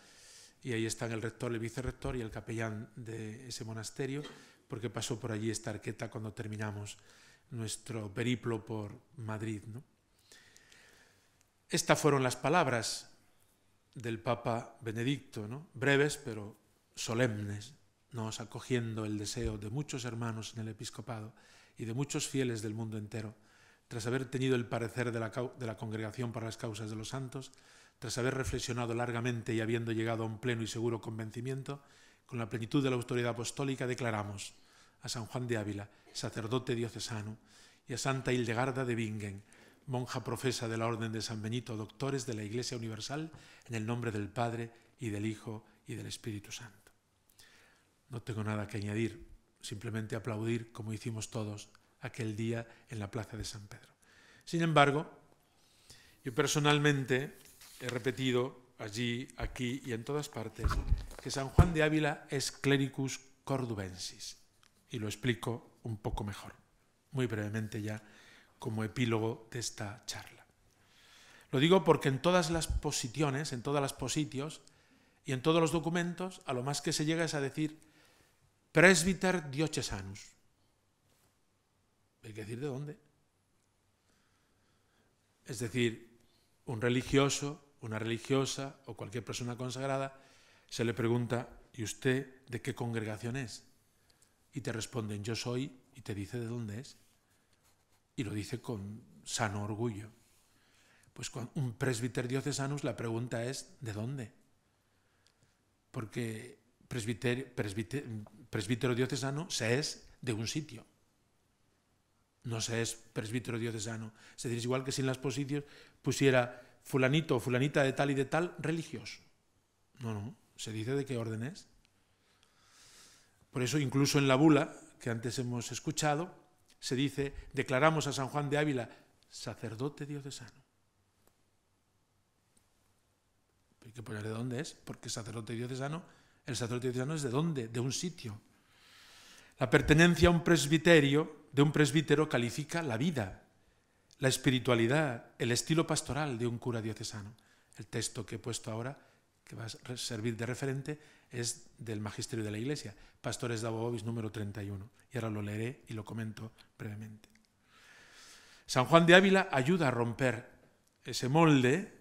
y ahí están el rector, el vicerrector y el capellán de ese monasterio, porque pasó por allí esta arqueta cuando terminamos nuestro periplo por Madrid, ¿no? Estas fueron las palabras del Papa Benedicto, ¿no? Breves pero solemnes, nos acogiendo el deseo de muchos hermanos en el episcopado y de muchos fieles del mundo entero, tras haber tenido el parecer de la Congregación para las Causas de los Santos, tras haber reflexionado largamente y habiendo llegado a un pleno y seguro convencimiento, con la plenitud de la autoridad apostólica declaramos a San Juan de Ávila, sacerdote diocesano, y a Santa Hildegarda de Bingen, monja profesa de la Orden de San Benito, doctores de la Iglesia Universal, en el nombre del Padre y del Hijo y del Espíritu Santo. No tengo nada que añadir, simplemente aplaudir como hicimos todos aquel día en la Plaza de San Pedro. Sin embargo, yo personalmente he repetido allí, aquí y en todas partes que San Juan de Ávila es clericus cordubensis, y lo explico un poco mejor, muy brevemente ya, como epílogo de esta charla. Lo digo porque en todas las posiciones, en todas las positios y en todos los documentos, a lo más que se llega es a decir presbiter diocesanus. Hay que decir de dónde. Es decir, un religioso, una religiosa o cualquier persona consagrada se le pregunta, ¿y usted de qué congregación es? Y te responden, yo soy, y te dice de dónde es. Y lo dice con sano orgullo. Pues con un presbítero diocesanus la pregunta es, ¿de dónde? Porque presbítero diocesano se es de un sitio. No se es presbítero diocesano. Es decir, es igual que si en las posiciones pusiera fulanito o fulanita de tal y de tal religioso. No, se dice de qué orden es. Por eso incluso en la bula, que antes hemos escuchado, se dice, declaramos a San Juan de Ávila sacerdote diocesano. Hay que poner de dónde es, porque sacerdote diocesano, el sacerdote diocesano es de dónde, de un sitio. La pertenencia a un presbiterio, de un presbítero, califica la vida, la espiritualidad, el estilo pastoral de un cura diocesano. El texto que he puesto ahora, que va a servir de referente, es del Magisterio de la Iglesia, Pastores Dabo Vobis, número 31. Y ahora lo leeré y lo comento brevemente. San Juan de Ávila ayuda a romper ese molde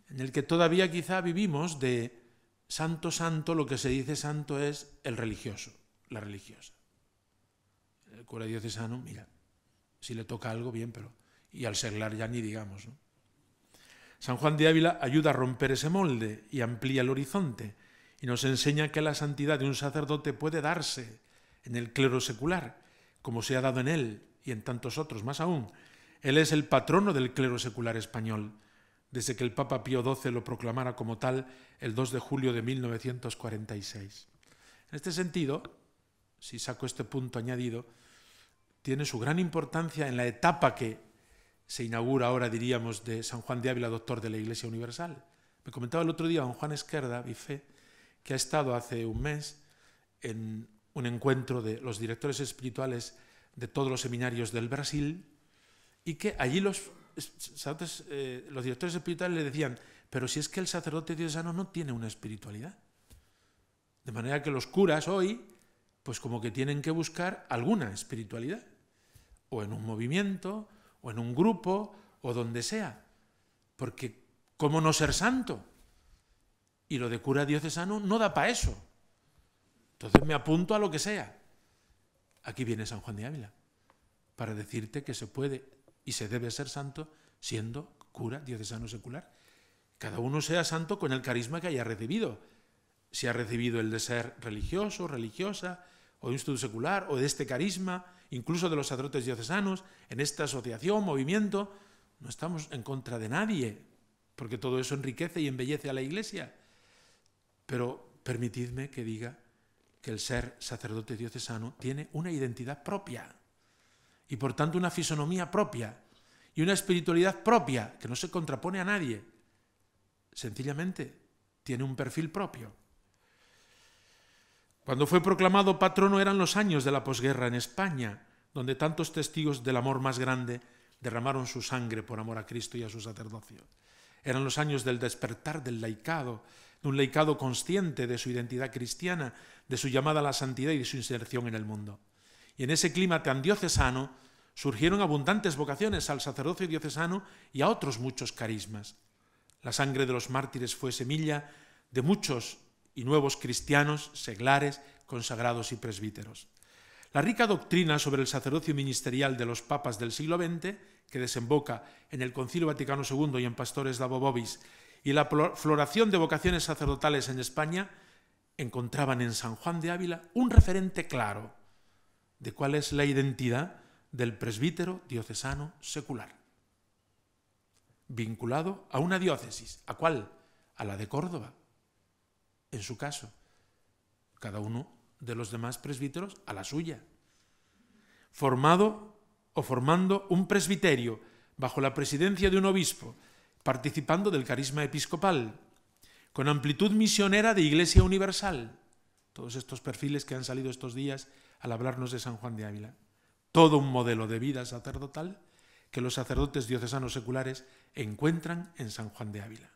en el que todavía quizá vivimos de santo, lo que se dice santo es el religioso, la religiosa. El cura diocesano, mira, si le toca algo, bien, pero... Y al seglar ya ni digamos, ¿no? San Juan de Ávila ayuda a romper ese molde y amplía el horizonte y nos enseña que la santidad de un sacerdote puede darse en el clero secular, como se ha dado en él y en tantos otros, más aún. Él es el patrono del clero secular español, desde que el Papa Pío XII lo proclamara como tal el 2 de julio de 1946. En este sentido, si saco este punto añadido, tiene su gran importancia en la etapa que se inaugura ahora, diríamos, de San Juan de Ávila, doctor de la Iglesia Universal. Me comentaba el otro día don Juan Esquerda, Bifé, que ha estado hace un mes en un encuentro de los directores espirituales de todos los seminarios del Brasil y que allí los directores espirituales le decían, pero si es que el sacerdote diocesano no tiene una espiritualidad. De manera que los curas hoy, pues como que tienen que buscar alguna espiritualidad, o en un movimiento, o en un grupo, o donde sea. Porque, ¿cómo no ser santo? Y lo de cura diocesano no da para eso. Entonces me apunto a lo que sea. Aquí viene San Juan de Ávila, para decirte que se puede y se debe ser santo siendo cura diocesano secular. Cada uno sea santo con el carisma que haya recibido. Si ha recibido el de ser religioso, religiosa, o de un instituto secular, o de este carisma, incluso de los sacerdotes diocesanos, en esta asociación, movimiento, no estamos en contra de nadie, porque todo eso enriquece y embellece a la Iglesia. Pero permitidme que diga que el ser sacerdote diocesano tiene una identidad propia y por tanto una fisonomía propia y una espiritualidad propia que no se contrapone a nadie. Sencillamente tiene un perfil propio. Cuando fue proclamado patrono eran los años de la posguerra en España, donde tantos testigos del amor más grande derramaron su sangre por amor a Cristo y a su sacerdocio. Eran los años del despertar del laicado, de un laicado consciente de su identidad cristiana, de su llamada a la santidad y de su inserción en el mundo. Y en ese clima tan diocesano surgieron abundantes vocaciones al sacerdocio diocesano y a otros muchos carismas. La sangre de los mártires fue semilla de muchos y nuevos cristianos, seglares, consagrados y presbíteros. La rica doctrina sobre el sacerdocio ministerial de los papas del siglo XX, que desemboca en el Concilio Vaticano II y en Pastores Dabo Vobis, y la floración de vocaciones sacerdotales en España, encontraban en San Juan de Ávila un referente claro de cuál es la identidad del presbítero diocesano secular, vinculado a una diócesis. ¿A cuál? A la de Córdoba, en su caso. Cada uno de los demás presbíteros a la suya. Formando un presbiterio bajo la presidencia de un obispo, participando del carisma episcopal, con amplitud misionera de Iglesia Universal. Todos estos perfiles que han salido estos días al hablarnos de San Juan de Ávila. Todo un modelo de vida sacerdotal que los sacerdotes diocesanos seculares encuentran en San Juan de Ávila.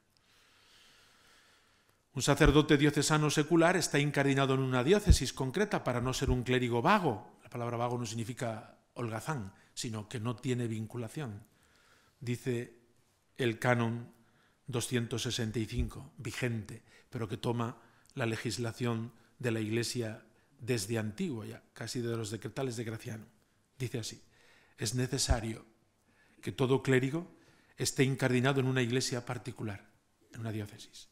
Un sacerdote diocesano secular está incardinado en una diócesis concreta para no ser un clérigo vago. La palabra vago no significa holgazán, sino que no tiene vinculación. Dice el canon 265, vigente, pero que toma la legislación de la Iglesia desde antiguo ya, casi de los decretales de Graciano. Dice así: es necesario que todo clérigo esté incardinado en una iglesia particular, en una diócesis,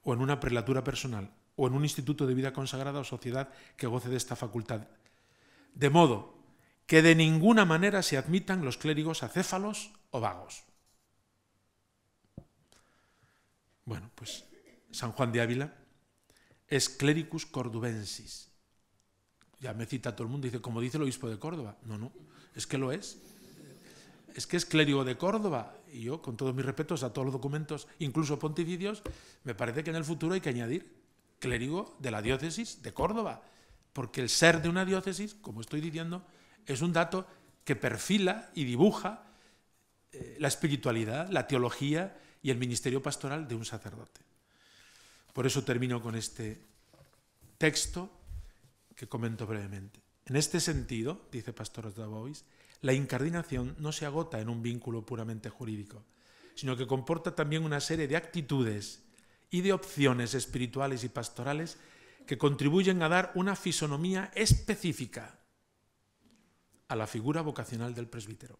o en una prelatura personal, o en un instituto de vida consagrada o sociedad que goce de esta facultad, de modo que de ninguna manera se admitan los clérigos acéfalos o vagos. Bueno, pues San Juan de Ávila es clericus cordubensis. Ya me cita todo el mundo, dice, como dice el obispo de Córdoba. No, no, es que lo es. Es que es clérigo de Córdoba. Y yo, con todos mis respetos a todos los documentos, incluso pontificios, me parece que en el futuro hay que añadir clérigo de la diócesis de Córdoba. Porque el ser de una diócesis, como estoy diciendo, es un dato que perfila y dibuja la espiritualidad, la teología y el ministerio pastoral de un sacerdote. Por eso termino con este texto que comento brevemente. En este sentido, dice Pastor Dubois, la incardinación no se agota en un vínculo puramente jurídico, sino que comporta también una serie de actitudes y de opciones espirituales y pastorales que contribuyen a dar una fisonomía específica a la figura vocacional del presbítero.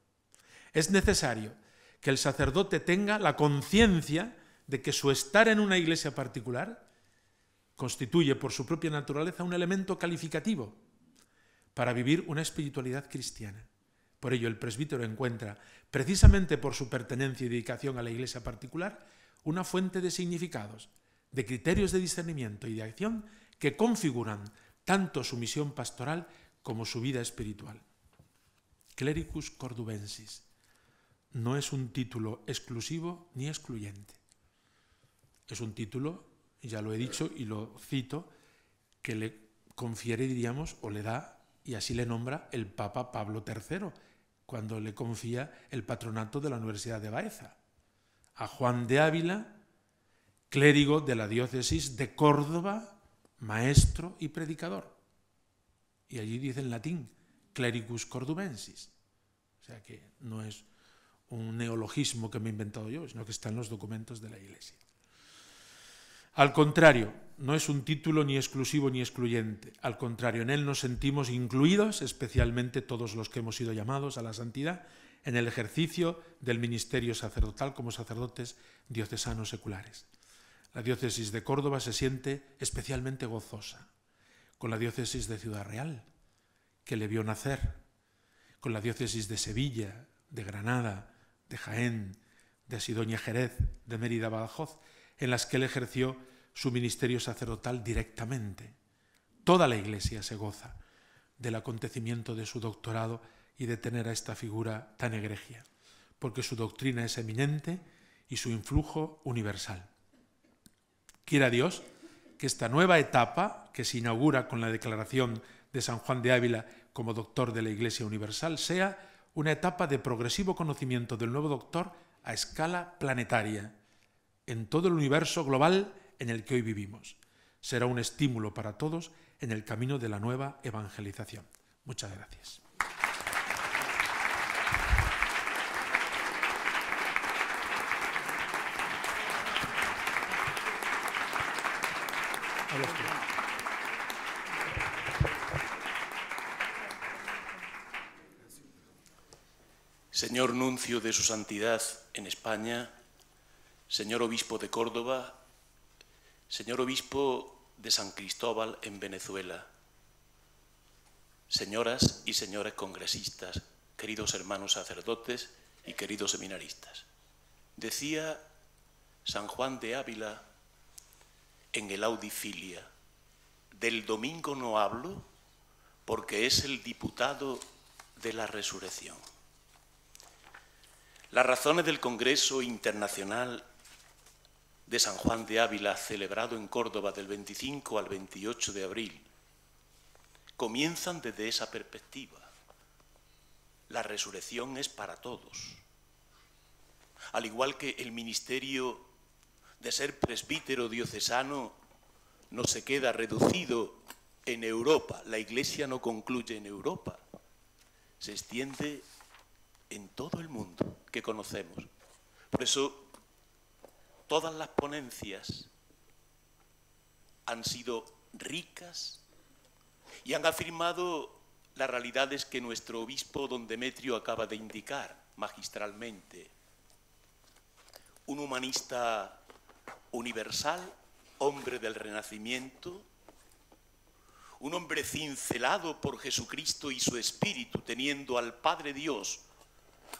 Es necesario que el sacerdote tenga la conciencia de que su estar en una iglesia particular constituye por su propia naturaleza un elemento calificativo para vivir una espiritualidad cristiana. Por ello, el presbítero encuentra, precisamente por su pertenencia y dedicación a la iglesia particular, una fuente de significados, de criterios de discernimiento y de acción que configuran tanto su misión pastoral como su vida espiritual. Clericus cordubensis no es un título exclusivo ni excluyente. Es un título, ya lo he dicho y lo cito, que le confiere, diríamos, o le da, y así le nombra el Papa Pablo III, cuando le confía el patronato de la Universidad de Baeza, a Juan de Ávila, clérigo de la diócesis de Córdoba, maestro y predicador. Y allí dice en latín, clericus cordubensis. O sea que no es un neologismo que me he inventado yo, sino que está en los documentos de la Iglesia. Al contrario, no es un título ni exclusivo ni excluyente. Al contrario, en él nos sentimos incluidos, especialmente todos los que hemos sido llamados a la santidad, en el ejercicio del ministerio sacerdotal como sacerdotes diocesanos seculares. La diócesis de Córdoba se siente especialmente gozosa con la diócesis de Ciudad Real, que le vio nacer, con la diócesis de Sevilla, de Granada, de Jaén, de Sidonia Jerez, de Mérida Badajoz, en las que él ejerció su ministerio sacerdotal directamente. Toda la Iglesia se goza del acontecimiento de su doctorado y de tener a esta figura tan egregia, porque su doctrina es eminente y su influjo universal. Quiera Dios que esta nueva etapa, que se inaugura con la declaración de San Juan de Ávila como doctor de la Iglesia Universal, sea una etapa de progresivo conocimiento del nuevo doctor a escala planetaria, en todo el universo global en el que hoy vivimos. Será un estímulo para todos en el camino de la nueva evangelización. Muchas gracias. Señor Nuncio de su Santidad en España, señor Obispo de Córdoba, señor Obispo de San Cristóbal en Venezuela, señoras y señores congresistas, queridos hermanos sacerdotes y queridos seminaristas. Decía San Juan de Ávila en el Audifilia, del domingo no hablo porque es el diputado de la resurrección. Las razones del Congreso Internacional de San Juan de Ávila, celebrado en Córdoba del 25 al 28 de abril, comienzan desde esa perspectiva. La resurrección es para todos. Al igual que el ministerio de ser presbítero diocesano no se queda reducido en Europa, la Iglesia no concluye en Europa, se extiende en todo el mundo que conocemos. Por eso, todas las ponencias han sido ricas y han afirmado las realidades que nuestro obispo don Demetrio acaba de indicar magistralmente. Un humanista universal, hombre del Renacimiento, un hombre cincelado por Jesucristo y su Espíritu, teniendo al Padre Dios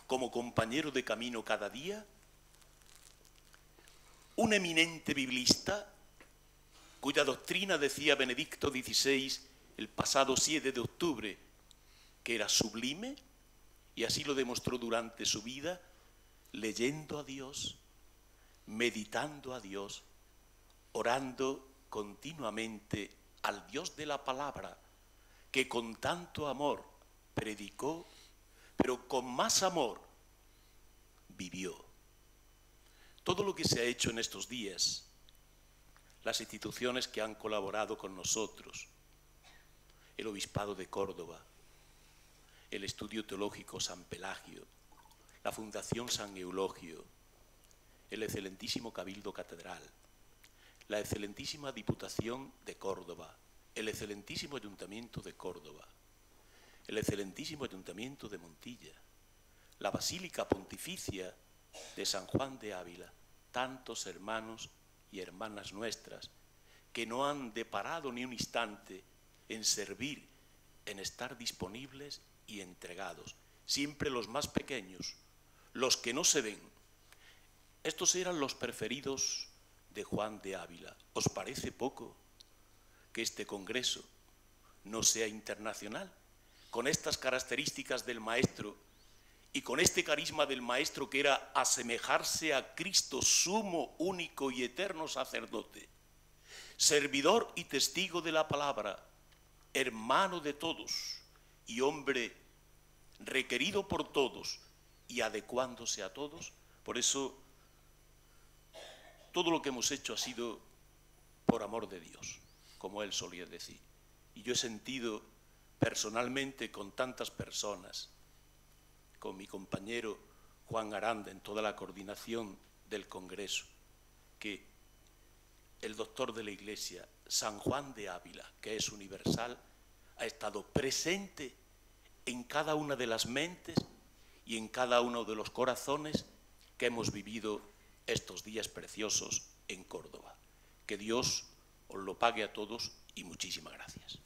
como compañero de camino cada día, un eminente biblista, cuya doctrina, decía Benedicto XVI el pasado 7 de octubre, que era sublime, y así lo demostró durante su vida, leyendo a Dios, meditando a Dios, orando continuamente al Dios de la palabra, que con tanto amor predicó, pero con más amor vivió. Todo lo que se ha hecho en estos días, las instituciones que han colaborado con nosotros, el Obispado de Córdoba, el Estudio Teológico San Pelagio, la Fundación San Eulogio, el excelentísimo Cabildo Catedral, la excelentísima Diputación de Córdoba, el excelentísimo Ayuntamiento de Córdoba, el excelentísimo Ayuntamiento de Montilla, la Basílica Pontificia de San Juan de Ávila, tantos hermanos y hermanas nuestras que no han deparado ni un instante en servir, en estar disponibles y entregados, siempre los más pequeños, los que no se ven. Estos eran los preferidos de Juan de Ávila. ¿Os parece poco que este congreso no sea internacional? Con estas características del maestro y con este carisma del maestro que era asemejarse a Cristo, sumo, único y eterno sacerdote, servidor y testigo de la palabra, hermano de todos y hombre requerido por todos y adecuándose a todos. Por eso todo lo que hemos hecho ha sido por amor de Dios, como él solía decir. Y yo he sentido personalmente con tantas personas, con mi compañero Juan Aranda en toda la coordinación del Congreso, que el doctor de la Iglesia, San Juan de Ávila, que es universal, ha estado presente en cada una de las mentes y en cada uno de los corazones que hemos vivido estos días preciosos en Córdoba. Que Dios os lo pague a todos y muchísimas gracias.